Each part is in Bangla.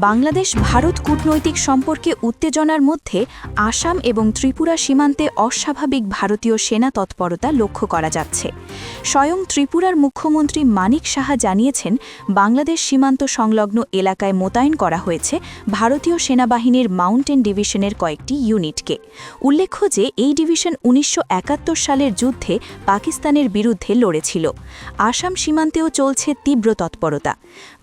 বাংলাদেশ ভারত কূটনৈতিক সম্পর্কে উত্তেজনার মধ্যে আসাম এবং ত্রিপুরা সীমান্তে অস্বাভাবিক ভারতীয় সেনা তৎপরতা লক্ষ্য করা যাচ্ছে। স্বয়ং ত্রিপুরার মুখ্যমন্ত্রী মানিক সাহা জানিয়েছেন, বাংলাদেশ সীমান্ত সংলগ্ন এলাকায় মোতায়েন করা হয়েছে ভারতীয় সেনাবাহিনীর মাউন্টেন ডিভিশনের কয়েকটি ইউনিটকে। উল্লেখ্য যে এই ডিভিশন ১৯৭১ সালের যুদ্ধে পাকিস্তানের বিরুদ্ধে লড়েছিল। আসাম সীমান্তেও চলছে তীব্র তৎপরতা।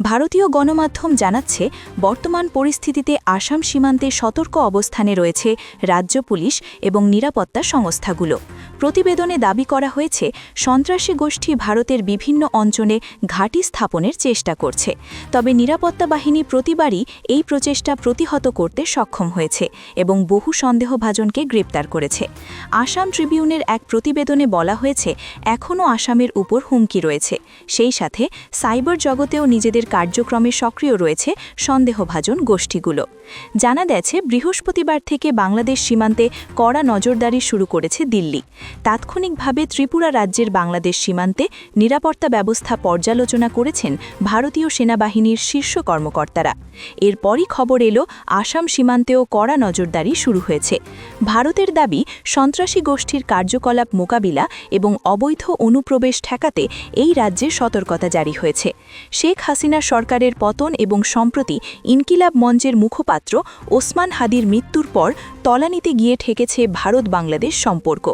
ভারতীয় গণমাধ্যম জানাচ্ছে, বর্তমান পরিস্থিতিতে আসাম সীমান্তে সতর্ক অবস্থানে রয়েছে রাজ্য পুলিশ এবং নিরাপত্তা সংস্থাগুলো। প্রতিবেদনে দাবি করা হয়েছে, সন্ত্রাসী গোষ্ঠী ভারতের বিভিন্ন অঞ্চলে ঘাঁটি স্থাপনের চেষ্টা করছে, তবে নিরাপত্তা বাহিনী প্রতিবারই এই প্রচেষ্টা প্রতিহত করতে সক্ষম হয়েছে এবং বহু সন্দেহভাজনকে গ্রেপ্তার করেছে। আসাম ট্রিবিউনের এক প্রতিবেদনে বলা হয়েছে, এখনও আসামের উপর হুমকি রয়েছে, সেই সাথে সাইবার জগতেও নিজেদের কার্যক্রমে সক্রিয় রয়েছে সন্দেহভাজন গোষ্ঠীগুলো। জানা গেছে, বৃহস্পতিবার থেকে বাংলাদেশ সীমান্তে কড়া নজরদারি শুরু করেছে দিল্লি। তাৎক্ষণিকভাবে ত্রিপুরা রাজ্যের বাংলাদেশ সীমান্তে নিরাপত্তা ব্যবস্থা পর্যালোচনা করেছেন ভারতীয় সেনাবাহিনীর শীর্ষ কর্মকর্তারা। এরপরই খবর এলো, আসাম সীমান্তেও কড়া নজরদারি শুরু হয়েছে। ভারতের দাবি, সন্ত্রাসী গোষ্ঠীর কার্যকলাপ মোকাবিলা এবং অবৈধ অনুপ্রবেশ ঠেকাতে এই রাজ্যে সতর্কতা জারি হয়েছে। শেখ হাসিনা সরকারের পতন এবং সম্প্রতি ইনকিলাব মঞ্চের মুখপাত্র ওসমান হাদির মৃত্যুর পর তলানিতে গিয়ে ঠেকেছে ভারত-বাংলাদেশ সম্পর্ক।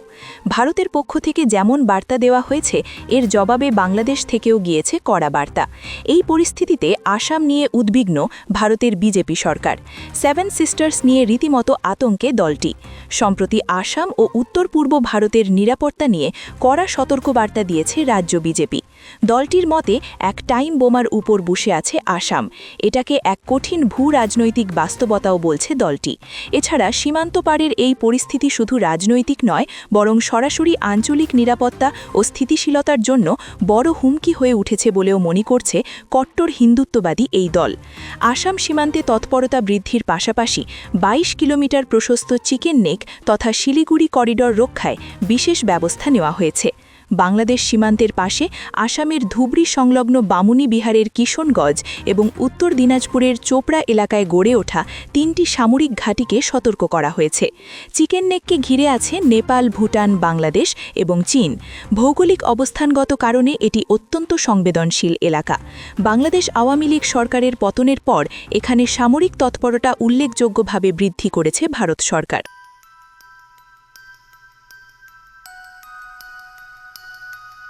ভারতের পক্ষ থেকে যেমন বার্তা দেওয়া হয়েছে, এর জবাবে বাংলাদেশ থেকেও গিয়েছে কড়া বার্তা। এই পরিস্থিতিতে আসাম নিয়ে উদ্বিগ্ন ভারতের বিজেপি সরকার। সেভেন সিস্টার্স নিয়ে রীতিমতো আতঙ্কে দলটি। সম্প্রতি আসাম ও উত্তর পূর্ব ভারতের নিরাপত্তা নিয়ে কড়া সতর্কবার্তা দিয়েছে রাজ্য বিজেপি। দলটির মতে, এক টাইম বোমার উপর বসে আছে আসাম। এটাকে এক কঠিন ভূ-রাজনৈতিক বাস্তবতাও বলছে দলটি। এছাড়া সীমান্ত পারের এই পরিস্থিতি শুধু রাজনৈতিক নয়, বরং সরাসরি আঞ্চলিক নিরাপত্তা ও স্থিতিশীলতার জন্য বড় হুমকি হয়ে উঠেছে বলেও মনে করছে কট্টর হিন্দুত্ববাদী এই দল। আসাম সীমান্তে তৎপরতা বৃদ্ধির পাশাপাশি ২২ কিলোমিটার প্রশস্ত চিকেন নেক তথা শিলিগুড়ি করিডর রক্ষায় বিশেষ ব্যবস্থা নেওয়া হয়েছে। বাংলাদেশ সীমান্তের পাশে আসামের ধুবড়ী সংলগ্ন বামুনি বিহারের কিশনগঞ্জ এবং উত্তর দিনাজপুরের চোপড়া এলাকায় গড়ে ওঠা ৩টি সামরিক ঘাঁটিকে সতর্ক করা হয়েছে। চিকেন নেককে ঘিরে আছে নেপাল, ভুটান, বাংলাদেশ এবং চীন। ভৌগোলিক অবস্থানগত কারণে এটি অত্যন্ত সংবেদনশীল এলাকা। বাংলাদেশ আওয়ামী লীগ সরকারের পতনের পর এখানে সামরিক তৎপরতা উল্লেখযোগ্যভাবে বৃদ্ধি করেছে ভারত সরকার।